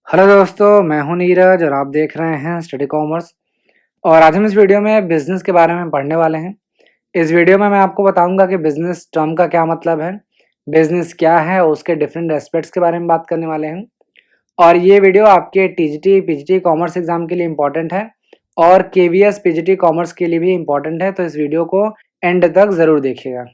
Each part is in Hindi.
हेलो दोस्तों, मैं हूं नीरज और आप देख रहे हैं स्टडी कॉमर्स। और आज हम इस वीडियो में बिजनेस के बारे में पढ़ने वाले हैं। इस वीडियो में मैं आपको बताऊंगा कि बिजनेस टर्म का क्या मतलब है, बिजनेस क्या है और उसके डिफरेंट एस्पेक्ट्स के बारे में बात करने वाले हैं। और ये वीडियो आपके टीजीटी पीजीटी कॉमर्स एग्जाम के लिए इम्पोर्टेंट है और केवीएस पीजीटी कॉमर्स के लिए भी इम्पोर्टेंट है, तो इस वीडियो को एंड तक ज़रूर देखिएगा।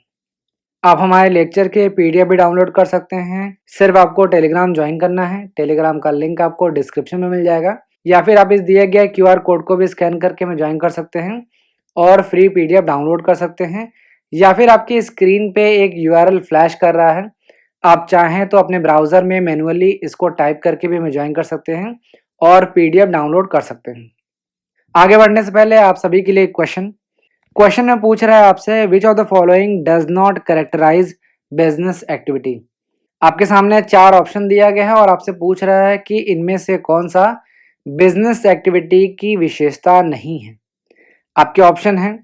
आप हमारे लेक्चर के पीडीएफ भी डाउनलोड कर सकते हैं। सिर्फ आपको टेलीग्राम ज्वाइन करना है। टेलीग्राम का लिंक आपको डिस्क्रिप्शन में मिल जाएगा, या फिर आप इस दिए गए क्यूआर कोड को भी स्कैन करके में ज्वाइन कर सकते हैं और फ्री पीडीएफ डाउनलोड कर सकते हैं। या फिर आपकी स्क्रीन पे एक यूआरएल फ्लैश कर रहा है, आप चाहें तो अपने ब्राउज़र में मैनुअली इसको टाइप करके भी में ज्वाइन कर सकते हैं और पीडीएफ डाउनलोड कर सकते हैं। आगे बढ़ने से पहले आप सभी के लिए एक क्वेश्चन में पूछ रहा है आपसे, which of the following does not characterise business activity. आपके सामने चार ऑप्शन दिया गया है और आपसे पूछ रहा है कि इनमें से कौन सा बिजनेस एक्टिविटी की विशेषता नहीं है। आपके ऑप्शन हैं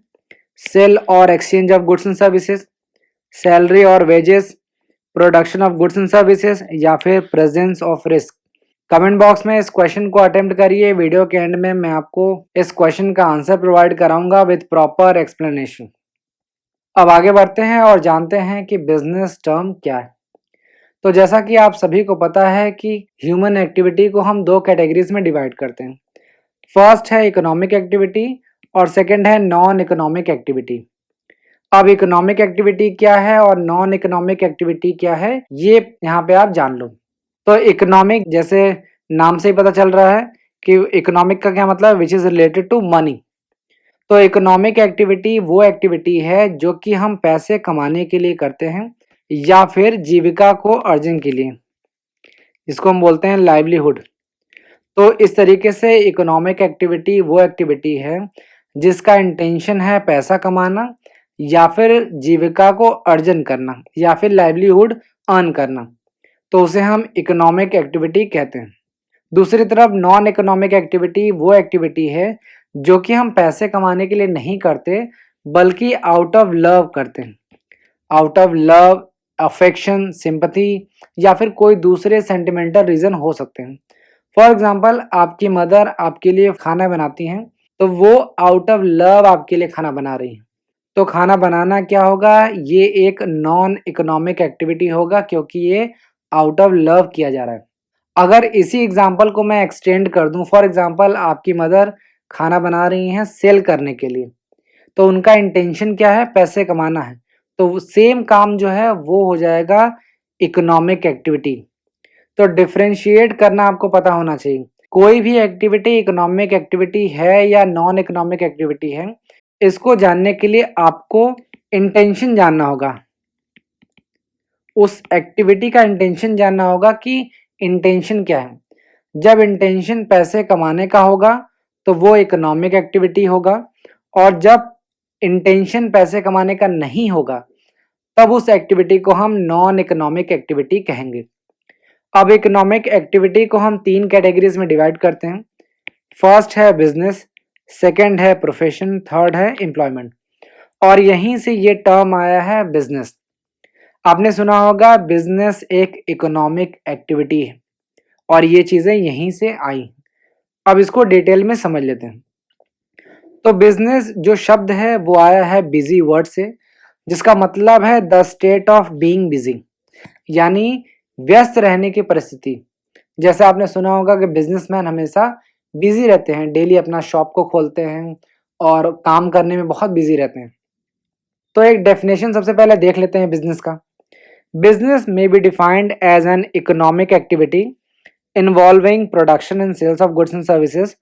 सेल और exchange of goods and services, salary और wages, production of goods and services, या फिर presence of risk. Comment box में इस क्वेश्चन को अटेम्प्ट करिए। वीडियो के एंड में मैं आपको इस क्वेश्चन का आंसर प्रोवाइड कराऊंगा विद प्रॉपर एक्सप्लेनेशन। अब आगे बढ़ते हैं और जानते हैं कि बिजनेस टर्म क्या है। तो जैसा कि आप सभी को पता है कि ह्यूमन एक्टिविटी को हम दो कैटेगरीज में डिवाइड करते हैं। फर्स्ट है इकोनॉमिक एक्टिविटी और सेकंड है नॉन इकोनॉमिक एक्टिविटी। अब इकोनॉमिक एक्टिविटी क्या है और नॉन इकोनॉमिक एक्टिविटी क्या है, ये यहाँ पे आप जान लो। तो इकोनॉमिक, जैसे नाम से ही पता चल रहा है कि इकोनॉमिक का क्या मतलब, which is related to money. तो इकोनॉमिक एक्टिविटी वो एक्टिविटी है जो कि हम पैसे कमाने के लिए करते हैं या फिर जीविका को अर्जन के लिए, इसको हम बोलते हैं लाइवलीहुड। तो इस तरीके से इकोनॉमिक एक्टिविटी वो एक्टिविटी है जिसका इंटेंशन है पैसा कमाना या फिर जीविका को अर्जन करना या फिर लाइवलीहुड अर्न करना, तो उसे हम इकोनॉमिक एक्टिविटी कहते हैं। दूसरी तरफ नॉन इकोनॉमिक एक्टिविटी वो एक्टिविटी है जो कि हम पैसे कमाने के लिए नहीं करते बल्कि आउट ऑफ लव करते हैं। Out of love, affection, sympathy या फिर कोई दूसरे सेंटिमेंटल रीजन हो सकते हैं। फॉर एग्जाम्पल, आपकी मदर आपके लिए खाना बनाती हैं, तो वो आउट ऑफ लव आपके लिए खाना बना रही हैं। तो खाना बनाना क्या होगा, ये एक नॉन इकोनॉमिक एक्टिविटी होगा क्योंकि ये आउट ऑफ लव किया जा रहा है। अगर इसी एग्जाम्पल को मैं एक्सटेंड कर दूं, फॉर एग्जाम्पल आपकी मदर खाना बना रही हैं सेल करने के लिए, तो उनका इंटेंशन क्या है, पैसे कमाना है, तो सेम काम जो है वो हो जाएगा इकोनॉमिक एक्टिविटी। तो डिफरेंशिएट करना आपको पता होना चाहिए। कोई भी एक्टिविटी इकोनॉमिक एक्टिविटी है या नॉन इकोनॉमिक एक्टिविटी है, इसको जानने के लिए आपको इंटेंशन जानना होगा। उस एक्टिविटी का इंटेंशन जानना होगा कि इंटेंशन क्या है। जब इंटेंशन पैसे कमाने का होगा तो वो इकोनॉमिक एक्टिविटी होगा, और जब इंटेंशन पैसे कमाने का नहीं होगा तब उस एक्टिविटी को हम नॉन इकोनॉमिक एक्टिविटी कहेंगे। अब इकोनॉमिक एक्टिविटी को हम तीन कैटेगरीज में डिवाइड करते हैं। फर्स्ट है बिजनेस, सेकंड है प्रोफेशन, थर्ड है एम्प्लॉयमेंट। और यहीं से ये टर्म आया है बिजनेस। आपने सुना होगा बिजनेस एक इकोनॉमिक एक्टिविटी है और ये चीजें यहीं से आई। अब इसको डिटेल में समझ लेते हैं। तो बिजनेस जो शब्द है वो आया है बिजी वर्ड से, जिसका मतलब है the state of being busy, यानी व्यस्त रहने की परिस्थिति। जैसे आपने सुना होगा कि बिजनेसमैन हमेशा बिजी रहते हैं, डेली अपना शॉप को खोलते हैं और काम करने में बहुत बिजी रहते हैं। तो एक डेफिनेशन सबसे पहले देख लेते हैं बिजनेस का। Business may be defined as an economic activity involving production and sales of goods and services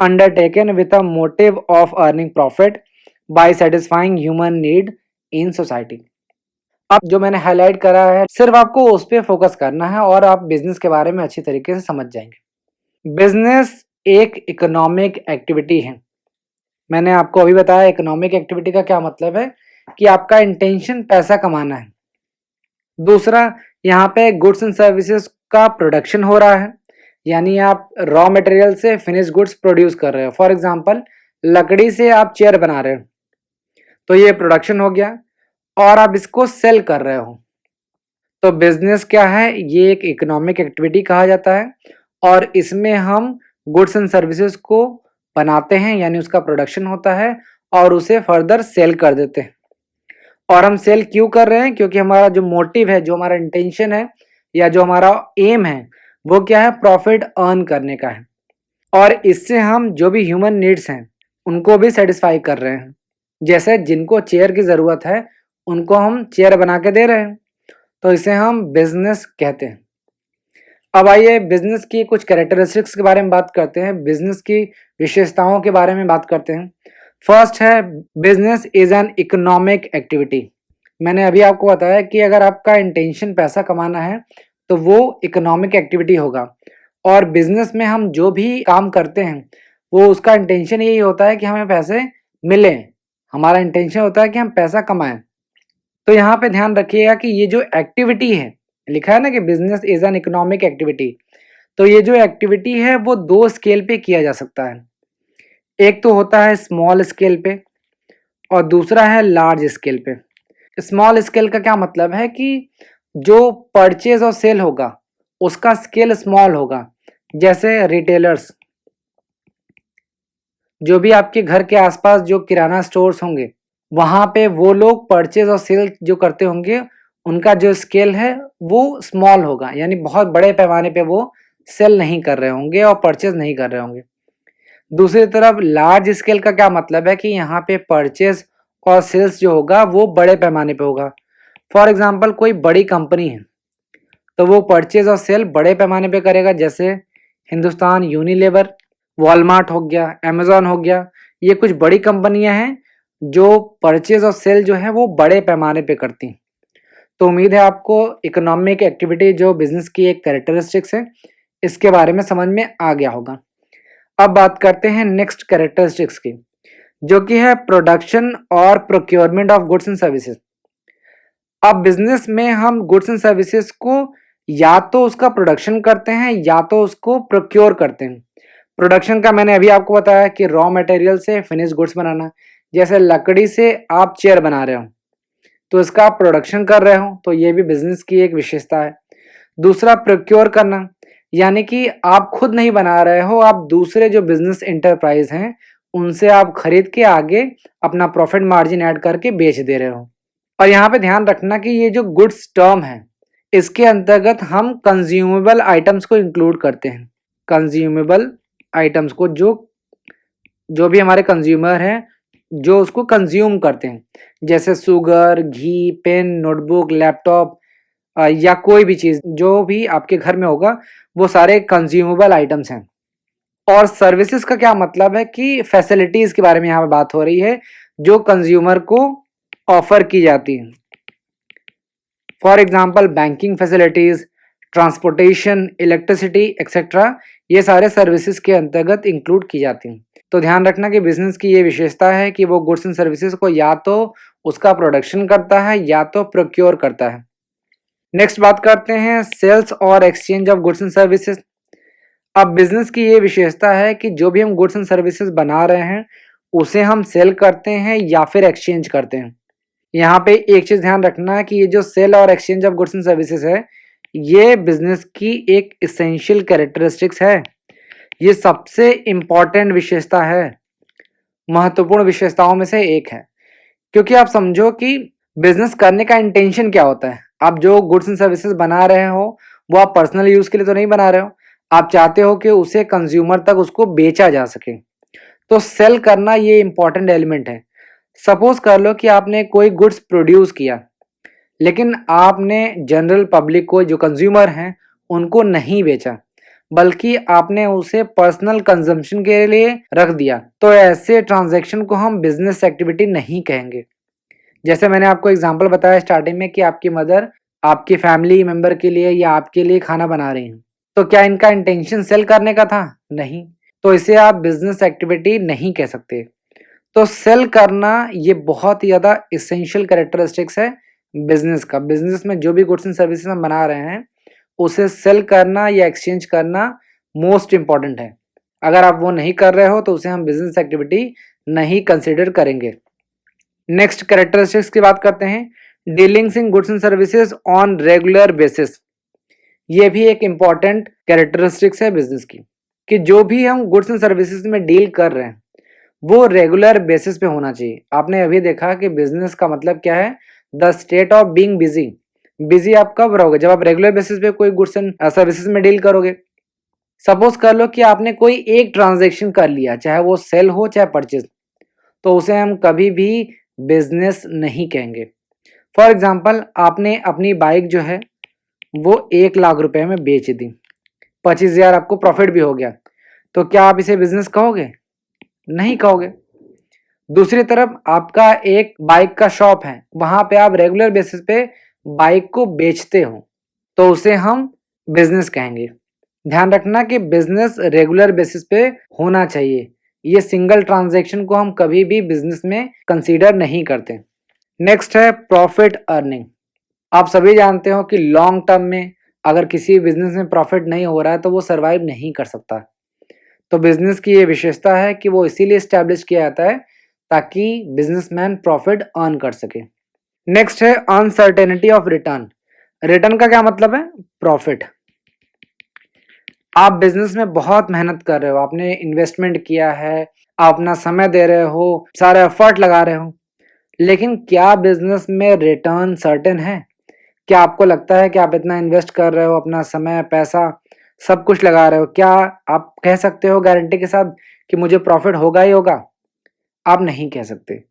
undertaken with a motive of earning profit by satisfying human need in society। अब जो मैंने हाईलाइट करा है सिर्फ आपको उस पर फोकस करना है और आप बिजनेस के बारे में अच्छी तरीके से समझ जाएंगे। बिजनेस एक इकोनॉमिक एक्टिविटी है। मैंने आपको अभी बताया इकोनॉमिक एक्टिविटी का क्या मतलब है, कि आपका इंटेंशन पैसा कमाना है। दूसरा, यहाँ पे गुड्स एंड सर्विसेज का प्रोडक्शन हो रहा है, यानी आप रॉ मटेरियल से फिनिश गुड्स प्रोड्यूस कर रहे हो। फॉर एग्जांपल, लकड़ी से आप चेयर बना रहे हो, तो ये प्रोडक्शन हो गया, और आप इसको सेल कर रहे हो। तो बिजनेस क्या है, ये एक इकोनॉमिक एक्टिविटी कहा जाता है और इसमें हम गुड्स एंड सर्विसेज को बनाते हैं, यानी उसका प्रोडक्शन होता है और उसे फर्दर सेल कर देते हैं। और हम सेल क्यों कर रहे हैं? क्योंकि हमारा जो मोटिव है, जो हमारा इंटेंशन है या जो हमारा एम है, वो क्या है? प्रॉफिट अर्न करने का है। और इससे हम जो भी ह्यूमन नीड्स हैं उनको भी सेटिस्फाई कर रहे हैं। जैसे जिनको चेयर की ज़रूरत है उनको हम चेयर बना के दे रहे हैं, तो इसे हम बिजनेस कहते हैं। अब आइए बिजनेस की कुछ कैरेक्टरिस्टिक्स के बारे में बात करते हैं, बिजनेस की विशेषताओं के बारे में बात करते हैं। फर्स्ट है, business is an economic activity. मैंने अभी आपको बताया कि अगर आपका इंटेंशन पैसा कमाना है तो वो इकोनॉमिक एक्टिविटी होगा। और बिजनेस में हम जो भी काम करते हैं वो उसका इंटेंशन यही होता है कि हमें पैसे मिलें, हमारा इंटेंशन होता है कि हम पैसा कमाएं। तो यहाँ पे ध्यान रखिएगा कि ये जो एक्टिविटी है, लिखा है ना कि business is an economic activity, तो ये जो एक्टिविटी है वो दो स्केल पे किया जा सकता है। एक तो होता है स्मॉल स्केल पे और दूसरा है लार्ज स्केल पे। स्मॉल स्केल का क्या मतलब है कि जो परचेज और सेल होगा उसका स्केल स्मॉल होगा। जैसे रिटेलर्स, जो भी आपके घर के आसपास जो किराना स्टोर्स होंगे वहाँ पे वो लोग परचेज और सेल जो करते होंगे उनका जो स्केल है वो स्मॉल होगा, यानी बहुत बड़े पैमाने पे वो सेल नहीं कर रहे होंगे और परचेज नहीं कर रहे होंगे। दूसरी तरफ लार्ज स्केल का क्या मतलब है कि यहाँ पे परचेज और सेल्स जो होगा वो बड़े पैमाने पे होगा। फॉर एग्जांपल कोई बड़ी कंपनी है तो वो परचेज और सेल बड़े पैमाने पे करेगा, जैसे हिंदुस्तान यूनिलीवर, वॉलमार्ट हो गया, अमेजॉन हो गया। ये कुछ बड़ी कंपनियां हैं जो परचेज और सेल जो है वो बड़े पैमाने पे करती हैं। तो उम्मीद है आपको इकोनॉमिक एक्टिविटी जो बिजनेस की एक कैरेक्टरिस्टिक्स है इसके बारे में समझ में आ गया होगा। अब बात करते हैं नेक्स्ट कैरेक्टरिस्टिक्स की, जो कि है प्रोडक्शन और procurement of goods and services. अब बिजनेस में हम गुड्स एंड सर्विसेज को या तो उसका प्रोडक्शन करते हैं या तो उसको प्रोक्योर करते हैं। प्रोडक्शन का मैंने अभी आपको बताया कि रॉ मटेरियल से फिनिश गुड्स बनाना। जैसे लकड़ी से आप चेयर बना रहे हो तो इसका आप प्रोडक्शन कर रहे हो, तो ये भी बिजनेस की एक विशेषता है। दूसरा प्रोक्योर करना, यानी कि आप खुद नहीं बना रहे हो, आप दूसरे जो बिजनेस एंटरप्राइज हैं उनसे आप खरीद के आगे अपना प्रॉफिट मार्जिन ऐड करके बेच दे रहे हो। और यहाँ पे ध्यान रखना कि ये जो गुड्स टर्म है इसके अंतर्गत हम कंज्यूमेबल आइटम्स को इंक्लूड करते हैं। कंज्यूमेबल आइटम्स को जो जो भी हमारे कंज्यूमर हैं जो उसको कंज्यूम करते हैं, जैसे शुगर, घी, पेन, नोटबुक, लैपटॉप या कोई भी चीज़ जो भी आपके घर में होगा वो सारे कंज्यूमेबल आइटम्स हैं। और सर्विसेज का क्या मतलब है कि फैसिलिटीज़ के बारे में यहाँ पे बात हो रही है जो कंज्यूमर को ऑफर की जाती हैं। For example banking facilities, transportation, electricity etcetera, ये सारे सर्विसेज के अंतर्गत इंक्लूड की जाती हैं। तो ध्यान रखना कि बिजनेस की ये विशेषता है कि वो गुड्स एंड सर्विसेज को या तो उसका प्रोडक्शन करता है या तो प्रोक्योर करता है। नेक्स्ट बात करते हैं सेल्स और exchange of goods and services. अब बिजनेस की ये विशेषता है कि जो भी हम गुड्स एंड सर्विसेज बना रहे हैं उसे हम सेल करते हैं या फिर एक्सचेंज करते हैं। यहाँ पे एक चीज ध्यान रखना कि ये जो सेल और exchange of goods and services है ये बिजनेस की एक इसेंशियल कैरेक्टरिस्टिक्स है। ये सबसे इम्पॉर्टेंट विशेषता है, महत्वपूर्ण विशेषताओं में से एक है। क्योंकि आप समझो कि बिजनेस करने का इंटेंशन क्या होता है। आप जो गुड्स एंड सर्विसेज बना रहे हो वो आप पर्सनल यूज के लिए तो नहीं बना रहे हो, आप चाहते हो कि उसे कंज्यूमर तक उसको बेचा जा सके। तो सेल करना ये इंपॉर्टेंट एलिमेंट है। सपोज कर लो कि आपने कोई गुड्स प्रोड्यूस किया लेकिन आपने जनरल पब्लिक को, जो कंज्यूमर हैं, उनको नहीं बेचा बल्कि आपने उसे पर्सनल कंजम्पशन के लिए रख दिया, तो ऐसे ट्रांजैक्शन को हम बिजनेस एक्टिविटी नहीं कहेंगे। जैसे मैंने आपको एग्जांपल बताया स्टार्टिंग में कि आपकी मदर आपकी फैमिली मेंबर के लिए या आपके लिए खाना बना रही हैं, तो क्या इनका इंटेंशन सेल करने का था? नहीं। तो इसे आप बिजनेस एक्टिविटी नहीं कह सकते। तो सेल करना ये बहुत ही ज़्यादा इसेंशियल कैरेक्टरिस्टिक्स है बिजनेस का। बिजनेस में जो भी गुड्स एंड सर्विसेज हम बना रहे हैं उसे सेल करना या एक्सचेंज करना मोस्ट इम्पॉर्टेंट है। अगर आप वो नहीं कर रहे हो तो उसे हम बिजनेस एक्टिविटी नहीं कंसिडर करेंगे। नेक्स्ट कैरेक्टरिस्टिक्स की बात करते हैं, dealings in goods and services on regular basis. ये भी एक इम्पॉर्टेंट कैरेक्टरिस्टिक्स है बिजनेस की, कि जो भी हम गुड्स एंड सर्विसेज में डील कर रहे हैं वो रेगुलर बेसिस पे होना चाहिए। आपने अभी देखा कि बिजनेस का मतलब क्या है, the state of being busy. Busy आप कब रहोगे, जब आप रेगुलर बेसिस पे कोई गुड्स एंड सर्विसेज में डील करोगे। सपोज कर लो कि आपने कोई एक ट्रांजैक्शन कर लिया, चाहे वो सेल हो चाहे परचेज, तो उसे हम कभी भी बिजनेस नहीं कहेंगे। फॉर एग्जाम्पल, आपने अपनी बाइक जो है वो 1 लाख रुपए में बेच दी, 25,000 आपको प्रॉफिट भी हो गया, तो क्या आप इसे बिजनेस कहोगे? नहीं कहोगे। दूसरी तरफ आपका एक बाइक का शॉप है, वहां पे आप रेगुलर बेसिस पे बाइक को बेचते हो, तो उसे हम बिजनेस कहेंगे। ध्यान रखना कि बिजनेस रेगुलर बेसिस पे होना चाहिए। ये सिंगल ट्रांजैक्शन को हम कभी भी बिजनेस में कंसीडर नहीं करते। नेक्स्ट है प्रॉफिट अर्निंग। आप सभी जानते हो कि लॉन्ग टर्म में अगर किसी बिजनेस में प्रॉफिट नहीं हो रहा है तो वो सरवाइव नहीं कर सकता। तो बिजनेस की ये विशेषता है कि वो इसीलिए स्टैब्लिश किया जाता है ताकि बिजनेसमैन प्रॉफिट अर्न कर सके। नेक्स्ट है अनसर्टेनिटी ऑफ रिटर्न। रिटर्न का क्या मतलब है? प्रॉफिट। आप बिजनेस में बहुत मेहनत कर रहे हो, आपने इन्वेस्टमेंट किया है, आप अपना समय दे रहे हो, सारा एफर्ट लगा रहे हो, लेकिन क्या बिजनेस में रिटर्न सर्टेन है? क्या आपको लगता है कि आप इतना इन्वेस्ट कर रहे हो, अपना समय, पैसा, सब कुछ लगा रहे हो, क्या आप कह सकते हो गारंटी के साथ कि मुझे प्रॉफिट होगा ही होगा? आप नहीं कह सकते।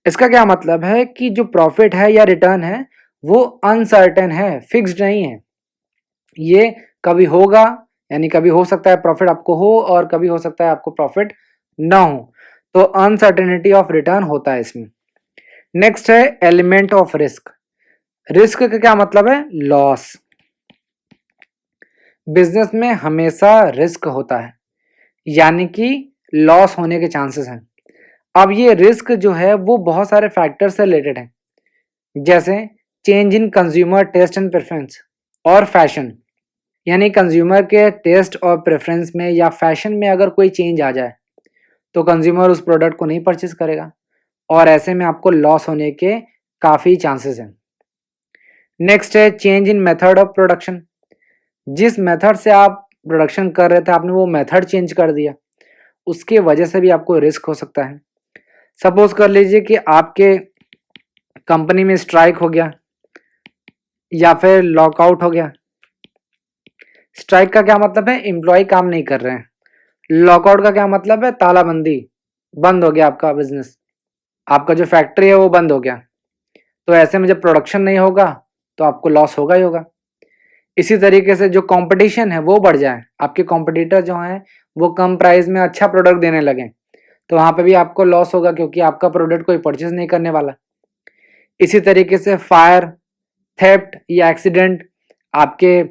इसका क्या मतलब है कि जो प्रॉफिट है या रिटर्न है वो अनसर्टेन है, फिक्स्ड नहीं है। ये कभी होगा, यानी कभी हो सकता है प्रॉफिट आपको हो और कभी हो सकता है आपको प्रॉफिट ना हो। तो अनसर्टेनिटी ऑफ रिटर्न होता है इसमें। नेक्स्ट है एलिमेंट ऑफ रिस्क। रिस्क का क्या मतलब है? लॉस। बिजनेस में हमेशा रिस्क होता है, यानी कि लॉस होने के चांसेस हैं। अब ये रिस्क जो है वो बहुत सारे फैक्टर से रिलेटेड है, जैसे change in consumer taste and preference और फैशन। यानी कंज्यूमर के टेस्ट और प्रेफरेंस में या फैशन में अगर कोई चेंज आ जाए तो कंज्यूमर उस प्रोडक्ट को नहीं परचेज करेगा, और ऐसे में आपको लॉस होने के काफ़ी चांसेस हैं। नेक्स्ट है change in method of production. जिस मेथड से आप प्रोडक्शन कर रहे थे आपने वो मेथड चेंज कर दिया, उसके वजह से भी आपको रिस्क हो सकता है। सपोज कर लीजिए कि आपके कंपनी में स्ट्राइक हो गया या फिर लॉकआउट हो गया। स्ट्राइक का क्या मतलब है? एम्प्लॉय काम नहीं कर रहे हैं। लॉकआउट का क्या मतलब है? तालाबंदी, बंद हो गया आपका बिजनेस, आपका जो फैक्ट्री है वो बंद हो गया। तो ऐसे में जब प्रोडक्शन नहीं होगा तो आपको लॉस होगा ही होगा। इसी तरीके से जो कंपटीशन है वो बढ़ जाए, आपके कॉम्पिटिटर जो हैं वो कम प्राइस में अच्छा प्रोडक्ट देने लगे, तो वहाँ पे भी आपको लॉस होगा क्योंकि आपका प्रोडक्ट कोई परचेज नहीं करने वाला। इसी तरीके से फायर, थेफ्ट या एक्सीडेंट, आपके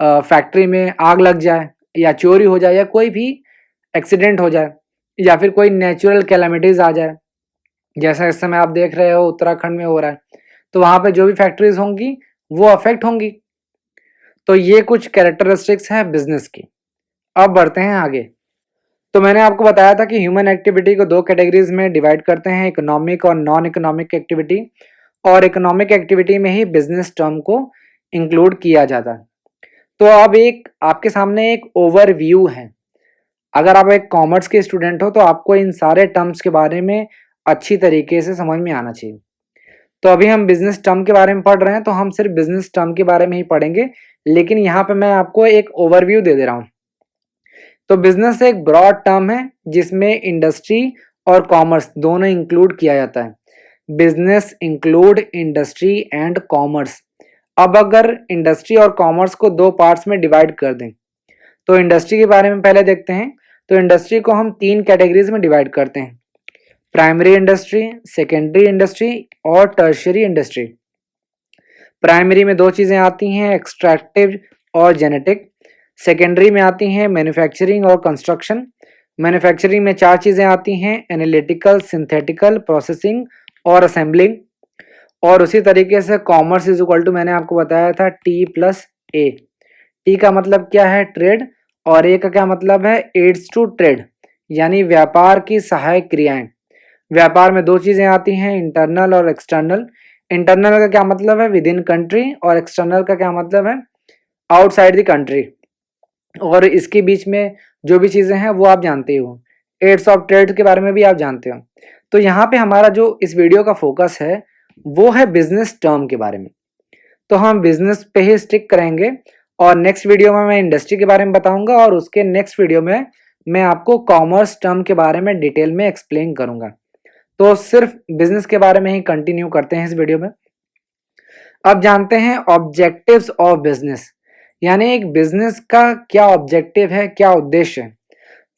फैक्ट्री में आग लग जाए या चोरी हो जाए या कोई भी एक्सीडेंट हो जाए या फिर कोई नेचुरल कैलामिटीज आ जाए, जैसा इस समय आप देख रहे हो उत्तराखंड में हो रहा है, तो वहाँ पे जो भी फैक्ट्रीज होंगी वो अफेक्ट होंगी। तो ये कुछ कैरेक्टरिस्टिक्स हैं बिजनेस की। अब बढ़ते हैं आगे। तो मैंने आपको बताया था कि ह्यूमन एक्टिविटी को 2 कैटेगरीज में डिवाइड करते हैं, इकोनॉमिक और नॉन इकोनॉमिक एक्टिविटी, और इकोनॉमिक एक्टिविटी में ही बिजनेस टर्म को इंक्लूड किया जाता है। तो अब एक आपके सामने एक ओवरव्यू है। अगर आप एक कॉमर्स के स्टूडेंट हो तो आपको इन सारे टर्म्स के बारे में अच्छी तरीके से समझ में आना चाहिए। तो अभी हम बिजनेस टर्म के बारे में पढ़ रहे हैं, तो हम सिर्फ बिजनेस टर्म के बारे में ही पढ़ेंगे, लेकिन यहाँ पे मैं आपको एक ओवरव्यू दे दे रहा हूँ। तो बिजनेस एक ब्रॉड टर्म है जिसमें इंडस्ट्री और कॉमर्स दोनों इंक्लूड किया जाता है। Business include industry and commerce. अब अगर इंडस्ट्री और कॉमर्स को 2 पार्ट्स में डिवाइड कर दें, तो इंडस्ट्री के बारे में पहले देखते हैं। तो इंडस्ट्री को हम 3 कैटेगरीज में डिवाइड करते हैं, प्राइमरी इंडस्ट्री, सेकेंडरी इंडस्ट्री और टर्शियरी इंडस्ट्री। प्राइमरी में 2 चीज़ें आती हैं, एक्सट्रैक्टिव और जेनेटिक। सेकेंडरी में आती हैं मैन्युफैक्चरिंग और कंस्ट्रक्शन। मैन्युफैक्चरिंग में 4 चीज़ें आती हैं, एनालिटिकल, सिंथेटिकल, प्रोसेसिंग और असेंबलिंग। और उसी तरीके से कॉमर्स इज इक्वल टू, मैंने आपको बताया था, T+A। टी का मतलब क्या है? ट्रेड। और ए का क्या मतलब है? एड्स टू ट्रेड, यानी व्यापार की सहायक क्रियाएं। व्यापार में 2 चीजें आती हैं, इंटरनल और एक्सटर्नल। इंटरनल का क्या मतलब है? विद इन कंट्री, और एक्सटर्नल का क्या मतलब है? आउटसाइड द कंट्री, और इसके बीच में जो भी चीज़ें हैं वो आप जानते ही हो। एड्स ऑफ ट्रेड के बारे में भी आप जानते हो। तो यहाँ पे हमारा जो इस वीडियो का फोकस है वो है बिजनेस टर्म के बारे में। तो हम बिजनेस पे ही स्टिक करेंगे और नेक्स्ट वीडियो में मैं इंडस्ट्री के बारे में बताऊंगा और उसके नेक्स्ट वीडियो में मैं आपको कॉमर्स टर्म के बारे में डिटेल में एक्सप्लेन करूंगा। तो सिर्फ बिजनेस के बारे में ही कंटिन्यू करते हैं इस वीडियो में। अब जानते हैं ऑब्जेक्टिव्स ऑफ बिजनेस, यानी एक बिजनेस का क्या ऑब्जेक्टिव है, क्या उद्देश्य है।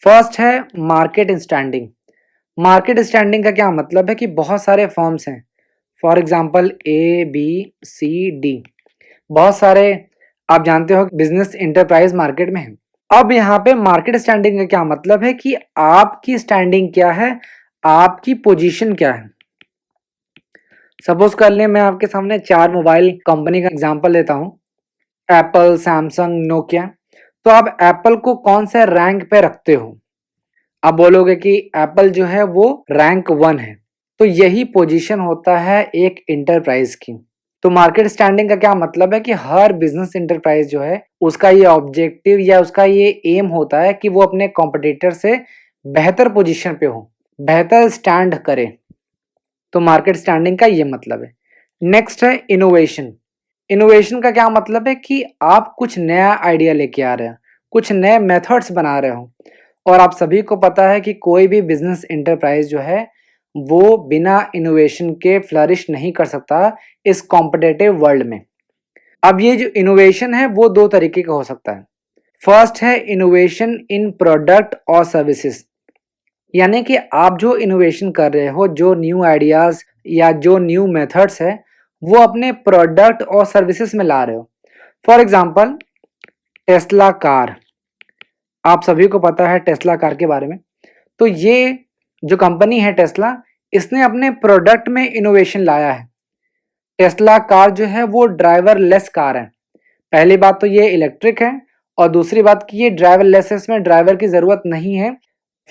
फर्स्ट है मार्केट स्टैंडिंग। मार्केट स्टैंडिंग का क्या मतलब है कि बहुत सारे फर्म्स हैं, for example A B C D, बहुत सारे आप जानते हो बिजनेस इंटरप्राइज मार्केट में है। अब यहाँ पे मार्केट स्टैंडिंग का क्या मतलब है कि आपकी स्टैंडिंग क्या है, आपकी पोजीशन क्या है। सपोज कर लें मैं आपके सामने 4 मोबाइल कंपनी का एग्जांपल देता हूँ, एप्पल, सैमसंग, नोकिया। तो आप एप्पल को कौन से रैंक पे रखते हो? आप बोलोगे कि एप्पल जो है वो रैंक 1 है। तो यही पोजीशन होता है एक इंटरप्राइज की। तो मार्केट स्टैंडिंग का क्या मतलब है कि हर बिजनेस इंटरप्राइज जो है उसका ये ऑब्जेक्टिव या उसका ये एम होता है कि वो अपने कॉम्पिटिटर से बेहतर पोजीशन पे हो, बेहतर स्टैंड करे। तो मार्केट स्टैंडिंग का ये मतलब है। नेक्स्ट है इनोवेशन। इनोवेशन का क्या मतलब है कि आप कुछ नया आइडिया लेके आ रहे हो, कुछ नए मेथड्स बना रहे हो। और आप सभी को पता है कि कोई भी बिजनेस इंटरप्राइज जो है वो बिना इनोवेशन के फ्लरिश नहीं कर सकता इस कॉम्पिटिटिव वर्ल्ड में। अब ये जो इनोवेशन है वो 2 तरीके का हो सकता है। फर्स्ट है इनोवेशन इन प्रोडक्ट और सर्विसेज, यानी कि आप जो इनोवेशन कर रहे हो, जो न्यू आइडियाज या जो न्यू मेथड्स है वो अपने प्रोडक्ट और सर्विसेज में ला रहे हो। फॉर एग्जांपल टेस्ला कार, आप सभी को पता है टेस्ला कार के बारे में। तो ये जो कंपनी है टेस्ला, इसने अपने प्रोडक्ट में इनोवेशन लाया है। टेस्ला कार जो है वो ड्राइवर लेस कार है। पहली बात तो ये इलेक्ट्रिक है और दूसरी बात कि ये ड्राइवर लेस है, इसमें ड्राइवर की ज़रूरत नहीं है।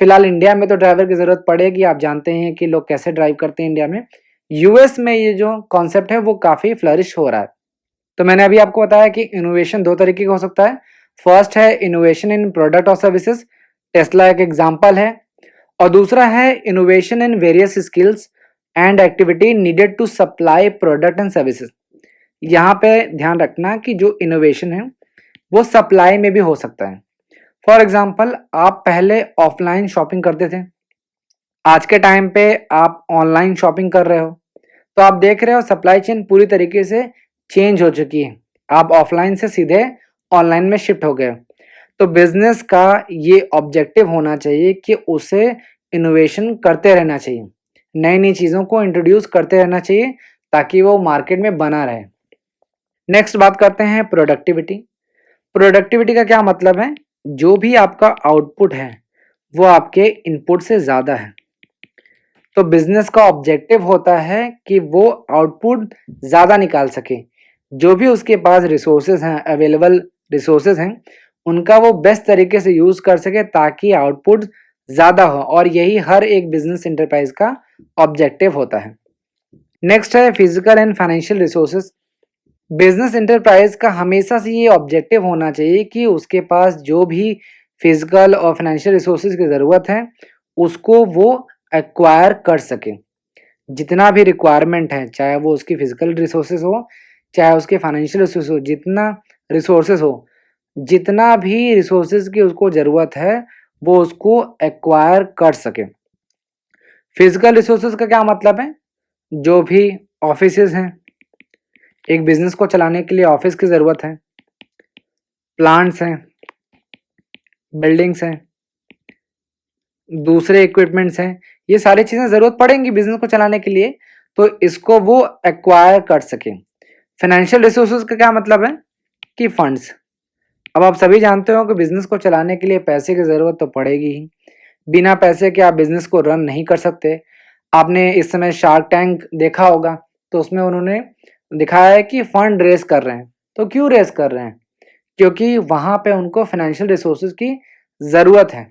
फिलहाल इंडिया में तो ड्राइवर की ज़रूरत पड़ेगी, आप जानते हैं कि लोग कैसे ड्राइव करते हैं इंडिया में। यूएस में ये जो कॉन्सेप्ट है वो काफ़ी फ्लरिश हो रहा है। तो मैंने अभी आपको बताया कि इनोवेशन 2 तरीके का हो सकता है। फर्स्ट है इनोवेशन इन प्रोडक्ट और सर्विसेज, टेस्ला एक एग्जांपल है। और दूसरा है innovation in various skills and activity needed to supply product and services. यहाँ पे ध्यान रखना कि जो इनोवेशन है वो सप्लाई में भी हो सकता है। फॉर एग्जांपल आप पहले ऑफलाइन शॉपिंग करते थे, आज के टाइम पे आप ऑनलाइन शॉपिंग कर रहे हो। तो आप देख रहे हो सप्लाई चेन पूरी तरीके से चेंज हो चुकी है, आप ऑफलाइन से सीधे ऑनलाइन में शिफ्ट हो गए। तो बिजनेस का ये ऑब्जेक्टिव होना चाहिए कि उसे इनोवेशन करते रहना चाहिए, नई नई चीज़ों को इंट्रोड्यूस करते रहना चाहिए ताकि वो मार्केट में बना रहे। नेक्स्ट बात करते हैं प्रोडक्टिविटी। प्रोडक्टिविटी का क्या मतलब है? जो भी आपका आउटपुट है वो आपके इनपुट से ज़्यादा है। तो बिजनेस का ऑब्जेक्टिव होता है कि वो आउटपुट ज़्यादा निकाल सके। जो भी उसके पास रिसोर्सेज हैं, अवेलेबल रिसोर्सेज हैं, उनका वो बेस्ट तरीके से यूज़ कर सके ताकि आउटपुट ज़्यादा हो, और यही हर एक बिजनेस इंटरप्राइज का ऑब्जेक्टिव होता है। नेक्स्ट है physical and financial resources. Business enterprise का हमेशा से ये ऑब्जेक्टिव होना चाहिए कि उसके पास जो भी फिजिकल और फाइनेंशियल रिसोर्सेज की ज़रूरत है उसको वो एक्वायर कर सके। जितना भी रिक्वायरमेंट है, चाहे वो उसकी फिजिकल रिसोर्सेज हो, चाहे उसके फाइनेंशियल रिसोर्स हो, जितना रिसोर्सेज हो, जितना भी रिसोर्सेज की उसको ज़रूरत है वो उसको एक्वायर कर सके। फिजिकल रिसोर्सेज का क्या मतलब है? जो भी ऑफिसेज हैं, एक बिजनेस को चलाने के लिए ऑफिस की ज़रूरत है, प्लांट्स हैं, बिल्डिंग्स हैं, दूसरे इक्विपमेंट्स हैं, ये सारी चीज़ें ज़रूरत पड़ेंगी बिजनेस को चलाने के लिए, तो इसको वो एक्वायर कर सके। फाइनेंशियल रिसोर्सेज का क्या मतलब है? कि फंड्स। अब आप सभी जानते हो कि बिजनेस को चलाने के लिए पैसे की ज़रूरत तो पड़ेगी ही, बिना पैसे के आप बिजनेस को रन नहीं कर सकते। आपने इस समय शार्क टैंक देखा होगा, तो उसमें उन्होंने दिखाया है कि फंड रेस कर रहे हैं। तो क्यों रेस कर रहे हैं? क्योंकि वहाँ पे उनको फाइनेंशियल रिसोर्सेज की ज़रूरत है।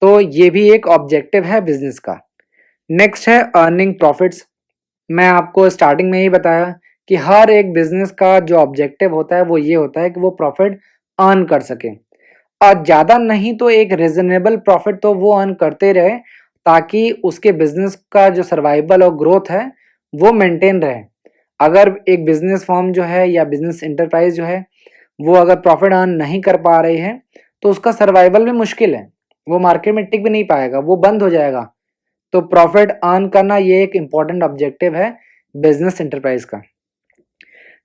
तो ये भी एक ऑब्जेक्टिव है बिजनेस का। नेक्स्ट है अर्निंग प्रॉफिट्स। मैं आपको स्टार्टिंग में ही बताया कि हर एक बिजनेस का जो ऑब्जेक्टिव होता है वो ये होता है कि वो प्रॉफिट अर्न कर सके, और ज़्यादा नहीं तो एक रीजनेबल प्रॉफिट तो वो अर्न करते रहे, ताकि उसके बिजनेस का जो सर्वाइवल और ग्रोथ है वो मेंटेन रहे। अगर एक बिजनेस फर्म जो है या बिजनेस एंटरप्राइज जो है वो अगर प्रॉफिट अर्न नहीं कर पा रही है तो उसका सर्वाइवल भी मुश्किल है, वो मार्केट में टिक भी नहीं पाएगा, वो बंद हो जाएगा। तो प्रॉफिट अर्न करना ये एक इम्पॉर्टेंट ऑब्जेक्टिव है बिजनेस एंटरप्राइज का।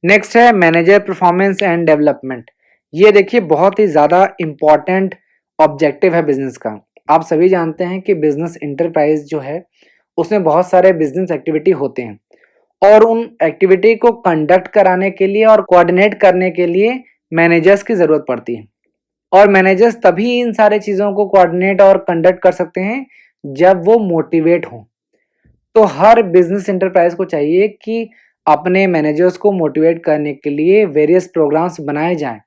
नेक्स्ट है मैनेजर परफॉर्मेंस एंड डेवलपमेंट। ये देखिए बहुत ही ज़्यादा इम्पॉर्टेंट ऑब्जेक्टिव है बिजनेस का। आप सभी जानते हैं कि बिजनेस एंटरप्राइज जो है उसमें बहुत सारे बिजनेस एक्टिविटी होते हैं, और उन एक्टिविटी को कंडक्ट कराने के लिए और कोऑर्डिनेट करने के लिए मैनेजर्स की ज़रूरत पड़ती है। और मैनेजर्स तभी इन सारे चीज़ों को कोऑर्डिनेट और कंडक्ट कर सकते हैं जब वो मोटिवेट हों। तो हर बिजनेस एंटरप्राइज को चाहिए कि अपने मैनेजर्स को मोटिवेट करने के लिए वेरियस प्रोग्राम्स बनाए जाएं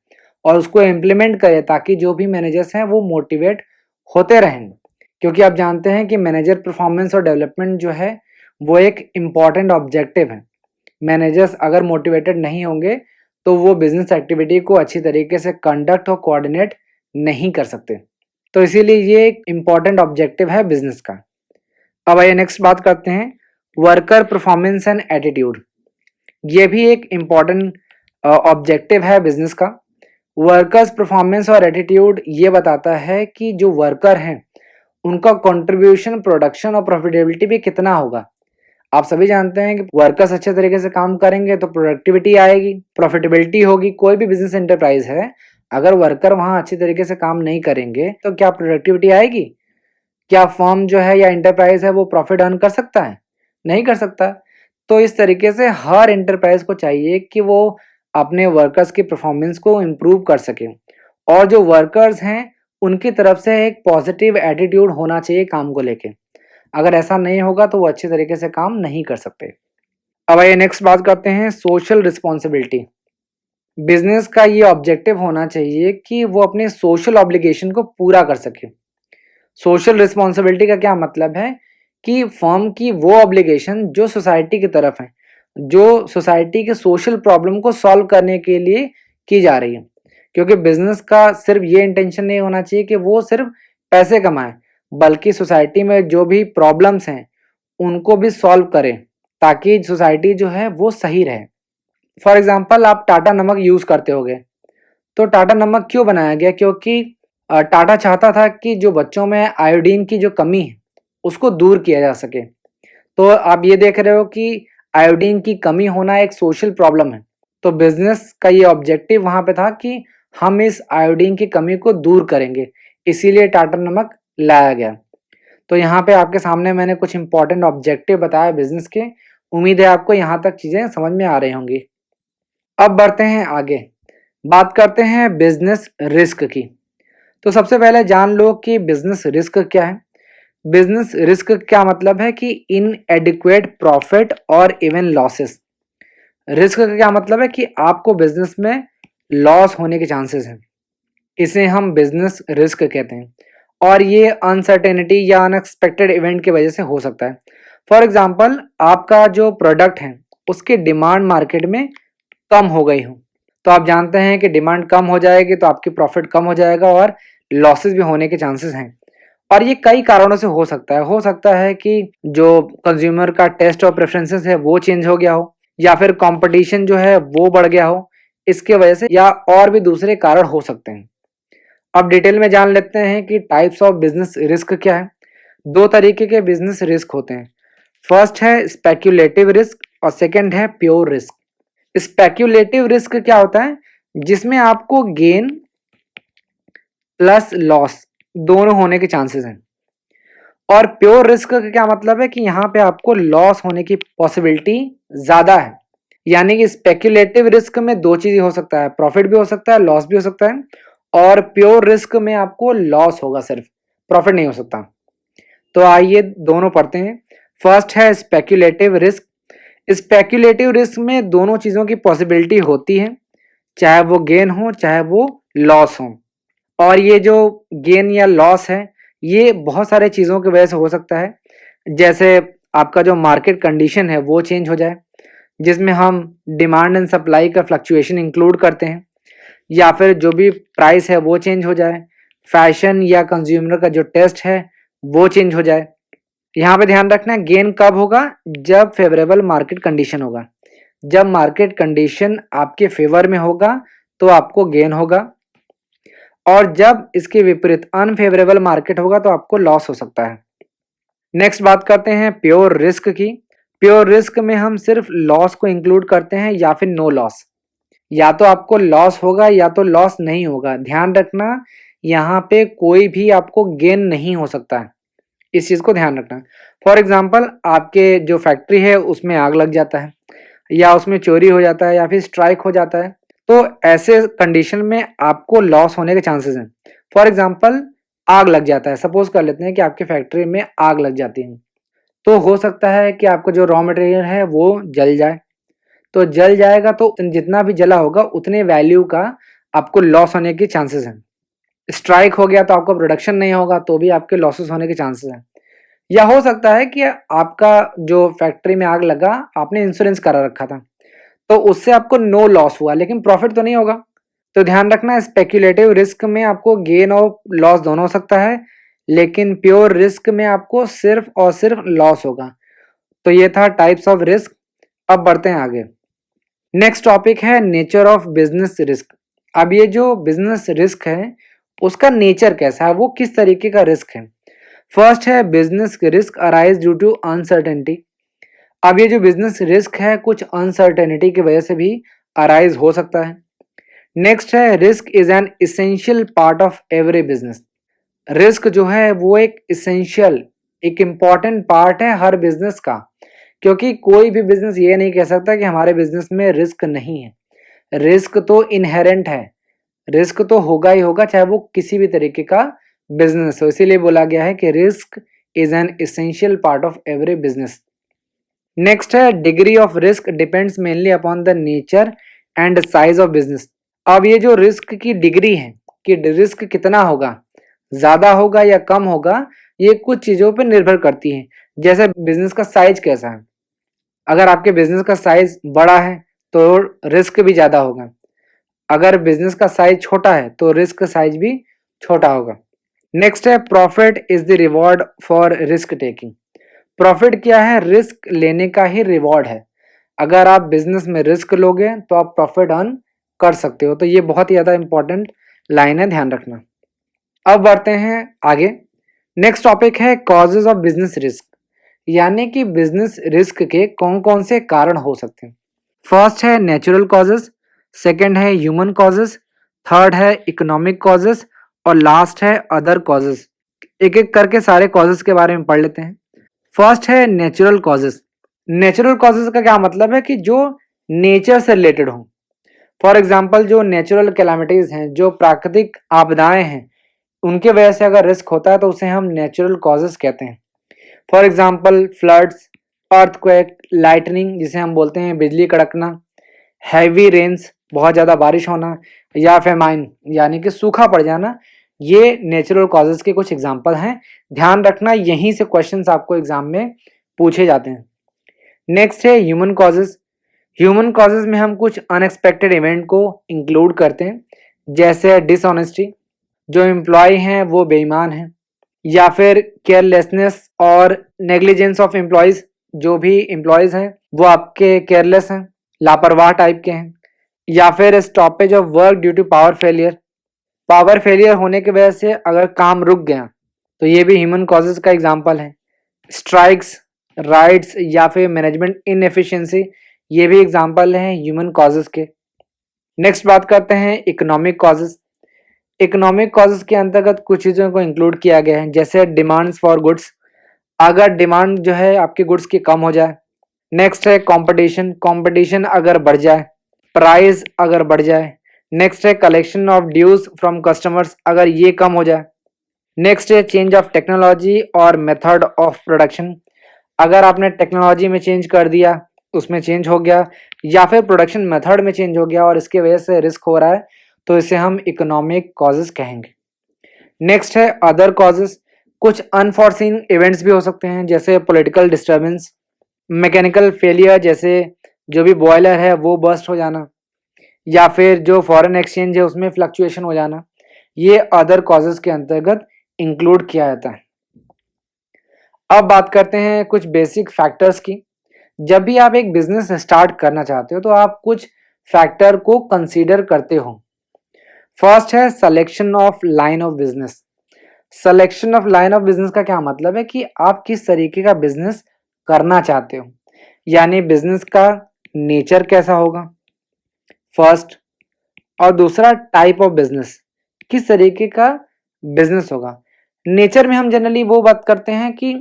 और उसको इम्प्लीमेंट करें, ताकि जो भी मैनेजर्स हैं वो मोटिवेट होते रहें। क्योंकि आप जानते हैं कि मैनेजर परफॉर्मेंस और डेवलपमेंट जो है वो एक इम्पॉर्टेंट ऑब्जेक्टिव है। मैनेजर्स अगर मोटिवेटेड नहीं होंगे तो वो बिजनेस एक्टिविटी को अच्छी तरीके से कंडक्ट और कोऑर्डिनेट नहीं कर सकते। तो इसीलिए ये एक इम्पॉर्टेंट ऑब्जेक्टिव है बिजनेस का। अब आइए नेक्स्ट बात करते हैं वर्कर परफॉर्मेंस एंड एटीट्यूड। ये भी एक इम्पॉर्टेंट ऑब्जेक्टिव है बिजनेस का। वर्कर्स परफॉर्मेंस और एटीट्यूड ये बताता है कि जो वर्कर हैं उनका कंट्रीब्यूशन प्रोडक्शन और प्रॉफिटेबिलिटी भी कितना होगा। आप सभी जानते हैं कि वर्कर्स अच्छे तरीके से काम करेंगे तो प्रोडक्टिविटी आएगी, प्रॉफिटेबिलिटी होगी। कोई भी बिजनेस एंटरप्राइज है, अगर वर्कर वहाँ अच्छी तरीके से काम नहीं करेंगे तो क्या प्रोडक्टिविटी आएगी? क्या फर्म जो है या एंटरप्राइज है वो प्रॉफिट अर्न कर सकता है? नहीं कर सकता। तो इस तरीके से हर एंटरप्राइज को चाहिए कि वो अपने वर्कर्स की परफॉर्मेंस को इम्प्रूव कर सके, और जो वर्कर्स हैं उनकी तरफ से एक पॉजिटिव एटीट्यूड होना चाहिए काम को लेके। अगर ऐसा नहीं होगा तो वो अच्छे तरीके से काम नहीं कर सकते। अब आइए नेक्स्ट बात करते हैं सोशल रिस्पॉन्सिबिलिटी। बिजनेस का ये ऑब्जेक्टिव होना चाहिए कि वो अपने सोशल ऑब्लिगेशन को पूरा कर सके। सोशल रिस्पॉन्सिबिलिटी का क्या मतलब है कि फर्म की वो ऑब्लिगेशन जो सोसाइटी की तरफ है, जो सोसाइटी के सोशल प्रॉब्लम को सॉल्व करने के लिए की जा रही है। क्योंकि बिजनेस का सिर्फ ये इंटेंशन नहीं होना चाहिए कि वो सिर्फ पैसे कमाए, बल्कि सोसाइटी में जो भी प्रॉब्लम्स हैं उनको भी सॉल्व करें, ताकि सोसाइटी जो है वो सही रहे। फॉर एग्जाम्पल आप टाटा नमक यूज़ करते होगे, तो टाटा नमक क्यों बनाया गया? क्योंकि टाटा चाहता था कि जो बच्चों में आयोडीन की जो कमी है उसको दूर किया जा सके। तो आप ये देख रहे हो कि आयोडीन की कमी होना एक सोशल प्रॉब्लम है। तो बिजनेस का ये ऑब्जेक्टिव वहाँ पे था कि हम इस आयोडीन की कमी को दूर करेंगे, इसीलिए टाटा नमक लाया गया। तो यहाँ पे आपके सामने मैंने कुछ इंपॉर्टेंट ऑब्जेक्टिव बताया बिजनेस के। उम्मीद है आपको यहाँ तक चीज़ें समझ में आ रही होंगी। अब बढ़ते हैं आगे, बात करते हैं बिजनेस रिस्क की। तो सबसे पहले जान लो कि बिजनेस रिस्क क्या है। बिजनेस रिस्क क्या मतलब है कि इनएडिक्वेट प्रॉफिट और इवन लॉसेस। रिस्क का क्या मतलब है कि आपको बिजनेस में लॉस होने के चांसेस हैं, इसे हम बिजनेस रिस्क कहते हैं। और ये अनसर्टेनिटी या अनएक्सपेक्टेड इवेंट की वजह से हो सकता है। फॉर एग्जांपल आपका जो प्रोडक्ट है उसकी डिमांड मार्केट में कम हो गई हो, तो आप जानते हैं कि डिमांड कम हो जाएगी तो आपकी प्रॉफिट कम हो जाएगा और लॉसेस भी होने के चांसेस हैं। और ये कई कारणों से हो सकता है कि जो कंज्यूमर का टेस्ट और प्रेफरेंसेस है वो चेंज हो गया हो, या फिर कंपटीशन जो है वो बढ़ गया हो इसके वजह से, या और भी दूसरे कारण हो सकते हैं। अब डिटेल में जान लेते हैं कि टाइप्स ऑफ बिजनेस रिस्क क्या है। दो तरीके के बिजनेस रिस्क होते हैं। फर्स्ट है स्पेक्यूलेटिव रिस्क और सेकंड है प्योर रिस्क। स्पेक्यूलेटिव रिस्क क्या होता है? जिसमें आपको गेन प्लस लॉस दोनों होने के चांसेस हैं। और प्योर रिस्क का क्या मतलब है कि यहाँ पे आपको लॉस होने की पॉसिबिलिटी ज्यादा है। यानी कि स्पेक्यूलेटिव रिस्क में दो चीजें हो सकता है, प्रॉफिट भी हो सकता है, लॉस भी हो सकता है। और प्योर रिस्क में आपको लॉस होगा, सिर्फ प्रॉफिट नहीं हो सकता। तो आइए दोनों पढ़ते हैं। फर्स्ट है स्पेक्यूलेटिव रिस्क। स्पेक्यूलेटिव रिस्क में दोनों चीजों की पॉसिबिलिटी होती है, चाहे वो गेन हो चाहे वो लॉस हो। और ये जो गेन या लॉस है ये बहुत सारे चीज़ों की वजह से हो सकता है। जैसे आपका जो मार्केट कंडीशन है वो चेंज हो जाए, जिसमें हम डिमांड एंड सप्लाई का फ्लक्चुएशन इंक्लूड करते हैं, या फिर जो भी प्राइस है वो चेंज हो जाए, फैशन या कंज्यूमर का जो टेस्ट है वो चेंज हो जाए। यहाँ पे ध्यान रखना है गेन कब होगा, जब फेवरेबल मार्केट कंडीशन होगा। जब मार्केट कंडीशन आपके फेवर में होगा तो आपको गेन होगा, और जब इसके विपरीत अनफेवरेबल मार्केट होगा तो आपको लॉस हो सकता है। नेक्स्ट बात करते हैं प्योर रिस्क की। प्योर रिस्क में हम सिर्फ लॉस को इंक्लूड करते हैं या फिर नो लॉस। या तो आपको लॉस होगा या तो लॉस नहीं होगा। ध्यान रखना यहाँ पे कोई भी आपको गेन नहीं हो सकता है, इस चीज को ध्यान रखना। फॉर एग्जाम्पल आपके जो फैक्ट्री है उसमें आग लग जाता है, या उसमें चोरी हो जाता है, या फिर स्ट्राइक हो जाता है, तो ऐसे कंडीशन में आपको लॉस होने के चांसेस हैं। फॉर एग्जाम्पल आग लग जाता है, सपोज कर लेते हैं कि आपके फैक्ट्री में आग लग जाती है, तो हो सकता है कि आपका जो रॉ मटेरियल है वो जल जाए। तो जल जाएगा तो जितना भी जला होगा उतने वैल्यू का आपको लॉस होने के चांसेस हैं। स्ट्राइक हो गया तो आपका प्रोडक्शन नहीं होगा तो भी आपके लॉसेस होने के चांसेस हैं। या हो सकता है कि आपका जो फैक्ट्री में आग लगा आपने इंश्योरेंस करा रखा था, तो उससे आपको नो लॉस हुआ लेकिन प्रॉफिट तो नहीं होगा। तो ध्यान रखना स्पेक्युलेटिव रिस्क में आपको गेन और लॉस दोनों हो सकता है, लेकिन प्योर रिस्क में आपको सिर्फ और सिर्फ लॉस होगा। तो ये था टाइप्स ऑफ रिस्क। अब बढ़ते हैं आगे। नेक्स्ट टॉपिक है नेचर ऑफ बिजनेस रिस्क। अब ये जो बिजनेस रिस्क है उसका नेचर कैसा है, वो किस तरीके का रिस्क है। फर्स्ट है business risk arise due to uncertainty. अब ये जो बिजनेस रिस्क है कुछ अनसर्टेनिटी की वजह से भी अराइज हो सकता है। नेक्स्ट है risk is an essential part of every business. Risk जो है वो एक इसेंशियल, एक इम्पॉर्टेंट पार्ट है हर बिजनेस का, क्योंकि कोई भी बिजनेस ये नहीं कह सकता कि हमारे बिजनेस में रिस्क नहीं है। रिस्क तो इनहेरेंट है, रिस्क तो होगा ही होगा चाहे वो किसी भी तरीके का बिजनेस हो। इसीलिए बोला गया है कि risk is an essential part of every business. Next है degree of risk depends mainly upon the nature and size of business. अब ये जो रिस्क की डिग्री है कि रिस्क कितना होगा, ज्यादा होगा या कम होगा, ये कुछ चीजों पर निर्भर करती है। जैसे बिजनेस का साइज कैसा है, अगर आपके बिजनेस का साइज बड़ा है तो रिस्क भी ज्यादा होगा, अगर बिजनेस का साइज छोटा है तो रिस्क साइज भी छोटा होगा। नेक्स्ट है profit is the reward for risk taking. Profit क्या है, रिस्क लेने का ही रिवॉर्ड है। अगर आप बिजनेस में रिस्क लोगे तो आप प्रॉफिट अर्न कर सकते हो। तो ये बहुत ही ज्यादा इंपॉर्टेंट लाइन है, ध्यान रखना। अब बढ़ते हैं आगे। नेक्स्ट टॉपिक है कॉजेज ऑफ बिजनेस रिस्क, यानी कि बिजनेस रिस्क के कौन कौन से कारण हो सकते हैं। फर्स्ट है नेचुरल कॉजेज, सेकंड है ह्यूमन कॉजेज, थर्ड है इकोनॉमिक कॉजेज, और लास्ट है अदर कॉजेज। एक एक करके सारे कॉजेज के बारे में पढ़ लेते हैं। फर्स्ट है नेचुरल कॉजेज। नेचुरल कॉजेज का क्या मतलब है कि जो नेचर से रिलेटेड हो। फॉर एग्जाम्पल जो नेचुरल कैलामिटीज हैं, जो प्राकृतिक आपदाएं हैं, उनके वजह से अगर रिस्क होता है तो उसे हम नेचुरल कॉजेज कहते हैं। For example floods, earthquake, lightning जिसे हम बोलते हैं बिजली कड़कना, हैवी रेन्स बहुत ज़्यादा बारिश होना, या फेमाइन यानी कि सूखा पड़ जाना, ये नेचुरल कॉजेज के कुछ एग्जाम्पल हैं। ध्यान रखना यहीं से क्वेश्चंस आपको एग्जाम में पूछे जाते हैं। नेक्स्ट है ह्यूमन कॉजेज। ह्यूमन कॉजेज में हम कुछ अनएक्सपेक्टेड इवेंट को इंक्लूड करते हैं, जैसे डिसऑनेस्टी, जो एम्प्लॉय हैं वो बेईमान हैं, या फिर केयरलेसनेस और नेग्लिजेंस ऑफ एम्प्लॉयज, जो भी एम्प्लॉयज हैं वो आपके केयरलेस हैं, लापरवाह टाइप के हैं, या फिर stoppage of work due to power failure. Power failure होने की वजह से अगर काम रुक गया तो ये भी ह्यूमन कॉजेज का एग्जाम्पल है। स्ट्राइक्स, राइट्स, या फिर मैनेजमेंट इनएफिशिएंसी, ये भी एग्जाम्पल हैं ह्यूमन कॉजेज के। नेक्स्ट बात करते हैं इकोनॉमिक कॉजेज। इकोनॉमिक कॉजेज के अंतर्गत कुछ चीज़ों को इंक्लूड किया गया है, जैसे डिमांड्स फॉर गुड्स, अगर डिमांड जो है आपके गुड्स की कम हो जाए। नेक्स्ट है कंपटीशन, कंपटीशन अगर बढ़ जाए, प्राइस अगर बढ़ जाए। नेक्स्ट है collection of dues from customers, अगर ये कम हो जाए। नेक्स्ट है चेंज ऑफ टेक्नोलॉजी और मेथड ऑफ प्रोडक्शन, अगर आपने टेक्नोलॉजी में चेंज कर दिया, उसमें चेंज हो गया, या फिर प्रोडक्शन मेथड में चेंज हो गया और इसके वजह से रिस्क हो रहा है, तो इसे हम इकोनॉमिक कॉजेज कहेंगे। नेक्स्ट है अदर कॉजेज। कुछ अनफॉर्सीन इवेंट्स भी हो सकते हैं, जैसे पॉलिटिकल डिस्टर्बेंस, मैकेनिकल फेलियर जैसे जो भी बॉयलर है वो बर्स्ट हो जाना, या फिर जो फॉरेन एक्सचेंज है उसमें फ्लक्चुएशन हो जाना, ये अदर कॉजेज के अंतर्गत इंक्लूड किया जाता है। अब बात करते हैं कुछ बेसिक फैक्टर्स की। जब भी आप एक बिजनेस स्टार्ट करना चाहते हो तो आप कुछ फैक्टर को कंसीडर करते हो। फर्स्ट है selection of line of business. Selection of line of business का क्या मतलब है कि आप किस तरीके का बिजनेस करना चाहते हो, यानी बिजनेस का नेचर कैसा होगा फर्स्ट, और दूसरा टाइप ऑफ बिजनेस, किस तरीके का बिजनेस होगा। नेचर में हम जनरली वो बात करते हैं कि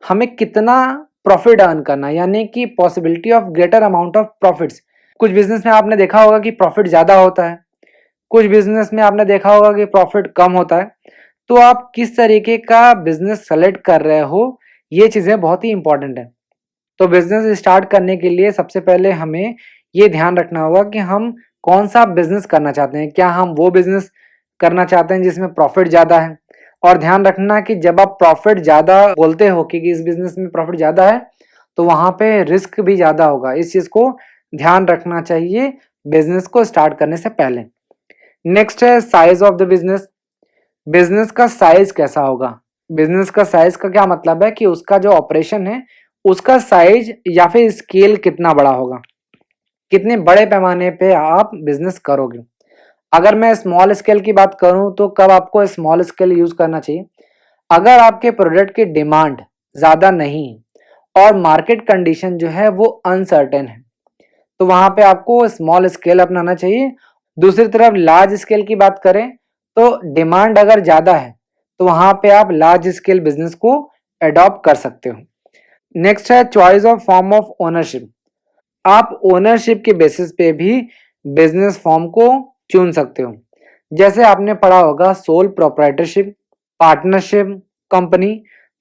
हमें कितना प्रॉफिट अर्न करना, यानी कि possibility of greater amount of profits. कुछ बिजनेस में आपने देखा होगा कि प्रॉफिट ज़्यादा होता है, कुछ बिजनेस में आपने देखा होगा कि प्रॉफिट कम होता है। तो आप किस तरीके का बिजनेस सेलेक्ट कर रहे हो, ये चीज़ें बहुत ही इंपॉर्टेंट है। तो बिजनेस स्टार्ट करने के लिए सबसे पहले हमें ये ध्यान रखना होगा कि हम कौन सा बिजनेस करना चाहते हैं। क्या हम वो बिजनेस करना चाहते हैं जिसमें प्रॉफिट ज़्यादा है, और ध्यान रखना कि जब आप प्रॉफिट ज़्यादा बोलते हो कि इस बिजनेस में प्रॉफिट ज़्यादा है, तो वहाँ पे रिस्क भी ज़्यादा होगा। इस चीज़ को ध्यान रखना चाहिए बिजनेस को स्टार्ट करने से पहले। नेक्स्ट है size of the business. Business का साइज कैसा होगा। बिजनेस का साइज का क्या मतलब है कि उसका जो ऑपरेशन है उसका साइज या फिर स्केल कितना बड़ा होगा, कितने बड़े पैमाने पे आप बिजनेस करोगे। अगर मैं स्मॉल स्केल की बात करूं तो कब आपको स्मॉल स्केल यूज करना चाहिए, अगर आपके प्रोडक्ट की डिमांड ज़्यादा नहीं और मार्केट कंडीशन जो है वो अनसर्टेन है, तो वहां पे आपको स्मॉल स्केल अपनाना चाहिए। दूसरी तरफ लार्ज स्केल की बात करें तो डिमांड अगर ज़्यादा है तो वहां पे आप लार्ज स्केल बिजनेस को अडॉप्ट कर सकते हो। नेक्स्ट है choice of form of ownership. आप ओनरशिप के बेसिस पे भी बिजनेस फॉर्म को चुन सकते हो। जैसे आपने पढ़ा होगा सोल प्रोप्राइटरशिप, पार्टनरशिप, कंपनी।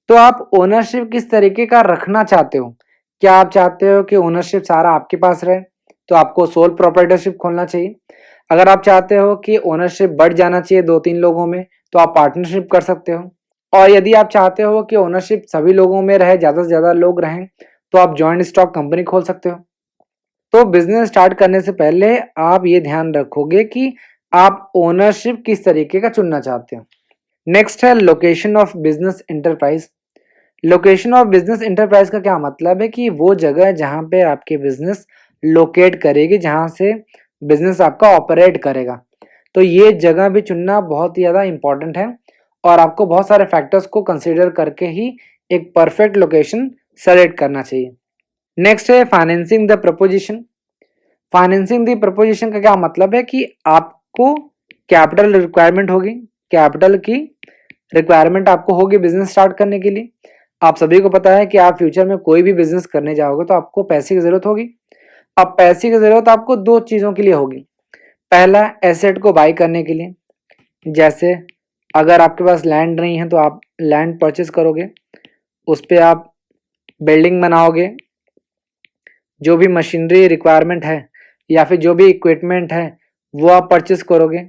तो आप ओनरशिप किस तरीके का रखना चाहते हो। क्या आप चाहते हो कि ओनरशिप सारा आपके पास रहे, तो आपको सोल प्रोप्राइटरशिप खोलना चाहिए। अगर आप चाहते हो कि ओनरशिप बढ़ जाना चाहिए 2-3 लोगों में, तो आप पार्टनरशिप कर सकते हो। और यदि आप चाहते हो कि ओनरशिप सभी लोगों में रहे, ज़्यादा से ज़्यादा लोग रहें, तो आप जॉइंट स्टॉक कंपनी खोल सकते हो। तो बिजनेस स्टार्ट करने से पहले आप ये ध्यान रखोगे कि आप ओनरशिप किस तरीके का चुनना चाहते हो। नेक्स्ट है location of business enterprise. Location of business enterprise का क्या मतलब है कि वो जगह जहाँ पे आपके बिजनेस लोकेट करेगी, जहाँ से बिजनेस आपका ऑपरेट करेगा। तो ये जगह भी चुनना बहुत ही ज़्यादा इंपॉर्टेंट है और आपको बहुत सारे फैक्टर्स को कंसीडर करके ही एक परफेक्ट लोकेशन सेलेक्ट करना चाहिए। नेक्स्ट है financing the preposition. Financing the preposition का क्या मतलब है कि आपको कैपिटल रिक्वायरमेंट होगी, कैपिटल की रिक्वायरमेंट आपको होगी बिजनेस स्टार्ट करने के लिए। आप सभी को पता है कि आप फ्यूचर में कोई भी बिजनेस करने जाओगे तो आपको पैसे की जरूरत होगी। अब पैसे की जरूरत आपको दो चीज़ों के लिए होगी। पहला एसेट को बाई करने के लिए, जैसे अगर आपके पास लैंड नहीं है तो आप लैंड परचेज करोगे, उस पर आप बिल्डिंग बनाओगे, जो भी मशीनरी रिक्वायरमेंट है या फिर जो भी इक्विपमेंट है वो आप परचेस करोगे।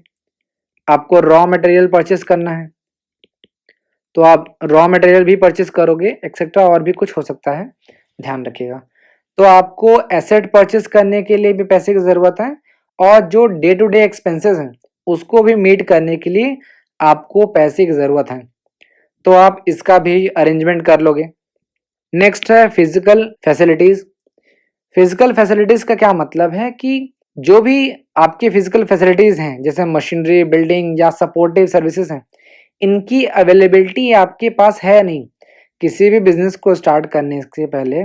आपको रॉ मटेरियल परचेस करना है तो आप रॉ मटेरियल भी परचेस करोगे, एक्सेट्रा और भी कुछ हो सकता है, ध्यान रखिएगा। तो आपको एसेट परचेस करने के लिए भी पैसे की ज़रूरत है और जो डे टू डे एक्सपेंसेस हैं उसको भी मीट करने के लिए आपको पैसे की ज़रूरत है, तो आप इसका भी अरेंजमेंट कर लोगे। नेक्स्ट है फिजिकल फैसिलिटीज़। फिजिकल फैसिलिटीज़ का क्या मतलब है कि जो भी आपकी फिजिकल फैसिलिटीज़ हैं, जैसे मशीनरी, बिल्डिंग या सपोर्टिव सर्विसेज हैं, इनकी अवेलेबिलिटी आपके पास है नहीं। किसी भी बिजनेस को स्टार्ट करने से पहले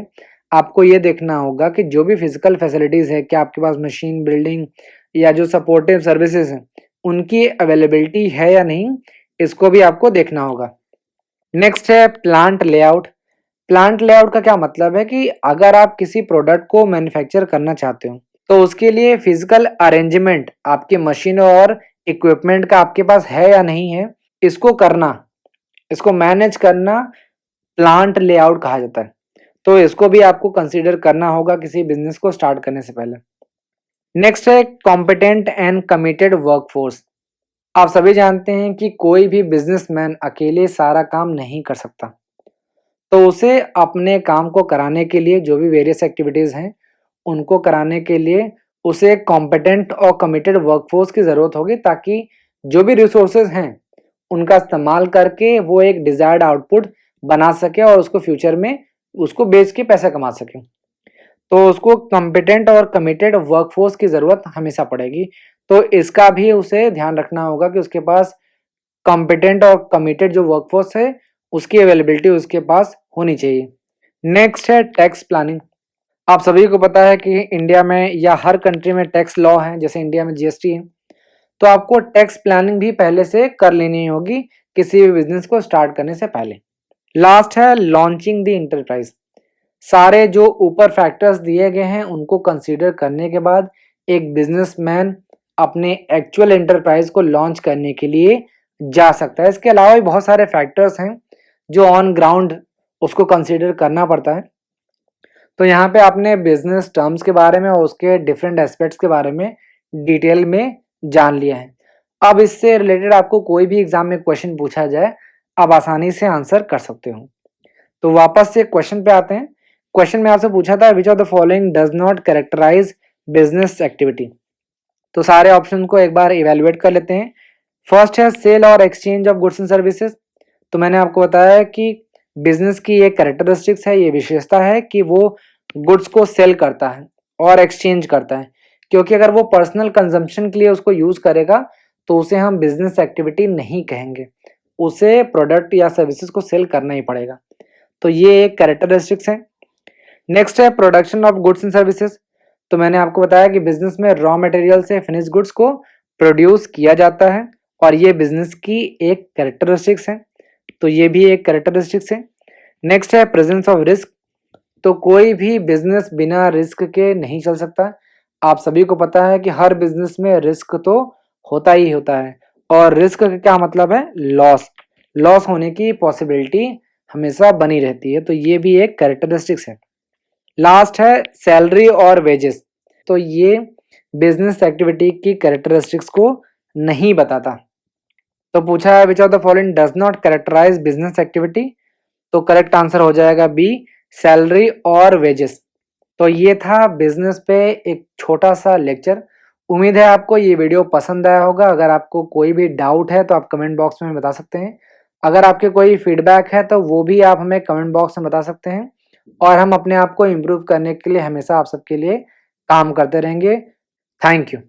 आपको ये देखना होगा कि जो भी फिजिकल फैसिलिटीज़ है, क्या आपके पास मशीन, बिल्डिंग या जो सपोर्टिव सर्विसेज हैं उनकी अवेलेबिलिटी है या नहीं, इसको भी आपको देखना होगा। नेक्स्ट है प्लांट लेआउट। प्लांट लेआउट का क्या मतलब है कि अगर आप किसी प्रोडक्ट को मैन्युफैक्चर करना चाहते हो तो उसके लिए फिजिकल अरेंजमेंट आपके मशीन और इक्विपमेंट का आपके पास है या नहीं है, इसको करना, इसको मैनेज करना प्लांट लेआउट कहा जाता है। तो इसको भी आपको कंसीडर करना होगा किसी बिजनेस को स्टार्ट करने से पहले। नेक्स्ट है कॉम्पिटेंट एंड कमिटेड वर्कफोर्स। आप सभी जानते हैं कि कोई भी बिजनेसमैन अकेले सारा काम नहीं कर सकता, तो उसे अपने काम को कराने के लिए जो भी वेरियस एक्टिविटीज़ हैं उनको कराने के लिए उसे कॉम्पिटेंट और कमिटेड वर्कफोर्स की ज़रूरत होगी, ताकि जो भी रिसोर्सेज हैं उनका इस्तेमाल करके वो एक डिज़ायर्ड आउटपुट बना सके और उसको फ्यूचर में उसको बेच के पैसा कमा सके। तो उसको कॉम्पिटेंट और कमिटेड वर्कफोर्स की ज़रूरत हमेशा पड़ेगी। तो इसका भी उसे ध्यान रखना होगा कि उसके पास कॉम्पिटेंट और कमिटेड जो वर्कफोर्स है उसकी अवेलेबिलिटी उसके पास होनी चाहिए। नेक्स्ट है टैक्स प्लानिंग। आप सभी को पता है कि इंडिया में या हर कंट्री में टैक्स लॉ है, जैसे इंडिया में जीएसटी है। तो आपको टैक्स प्लानिंग भी पहले से कर लेनी होगी किसी भी बिजनेस को स्टार्ट करने से पहले। लास्ट है लॉन्चिंग द इंटरप्राइज। सारे जो ऊपर फैक्टर्स दिए गए हैं उनको कंसीडर करने के बाद एक बिजनेसमैन अपने एक्चुअल एंटरप्राइज को लॉन्च करने के लिए जा सकता है। इसके अलावा भी बहुत सारे फैक्टर्स हैं जो ऑन ग्राउंड उसको कंसीडर करना पड़ता है। तो यहाँ पे आपने बिजनेस टर्म्स के बारे में और उसके डिफरेंट एस्पेक्ट्स के बारे में डिटेल में जान लिया है। अब इससे रिलेटेड आपको कोई भी एग्जाम में क्वेश्चन पूछा जाए, आप आसानी से आंसर कर सकते हो। तो वापस से क्वेश्चन पे आते हैं। क्वेश्चन में आपसे पूछा था which of the following does not characterise business activity. तो सारे ऑप्शन को एक बार इवेलुएट कर लेते हैं। फर्स्ट है सेल और exchange of goods and services. तो मैंने आपको बताया कि बिजनेस की एक कैरेक्टरिस्टिक्स है, ये विशेषता है कि वो गुड्स को सेल करता है और एक्सचेंज करता है, क्योंकि अगर वो पर्सनल कंजम्पशन के लिए उसको यूज करेगा तो उसे हम बिजनेस एक्टिविटी नहीं कहेंगे, उसे प्रोडक्ट या सर्विसेज को सेल करना ही पड़ेगा। तो ये एक कैरेक्टरिस्टिक्स है। नेक्स्ट है production of goods and services. तो मैंने आपको बताया कि बिजनेस में रॉ मटेरियल से फिनिश गुड्स को प्रोड्यूस किया जाता है और ये बिजनेस की एक कैरेक्टरिस्टिक्स है। तो ये भी एक कैरेक्टरिस्टिक्स है। नेक्स्ट है प्रेजेंस ऑफ रिस्क। तो कोई भी बिजनेस बिना रिस्क के नहीं चल सकता। आप सभी को पता है कि हर बिजनेस में रिस्क तो होता ही होता है, और रिस्क का क्या मतलब है? लॉस होने की पॉसिबिलिटी हमेशा बनी रहती है। तो ये भी एक कैरेक्टरिस्टिक्स है। लास्ट है सैलरी और वेजेस। तो ये बिजनेस एक्टिविटी की कैरेक्टरिस्टिक्स को नहीं बताता। तो पूछा है which of the following does not characterise business activity. तो करेक्ट आंसर हो जाएगा बी, सैलरी और वेजेस। तो ये था बिजनेस पे एक छोटा सा लेक्चर। उम्मीद है आपको ये वीडियो पसंद आया होगा। अगर आपको कोई भी डाउट है तो आप कमेंट बॉक्स में बता सकते हैं। अगर आपके कोई फीडबैक है तो वो भी आप हमें कमेंट बॉक्स में बता सकते हैं, और हम अपने आप को इम्प्रूव करने के लिए हमेशा आप सबके लिए काम करते रहेंगे। Thank you.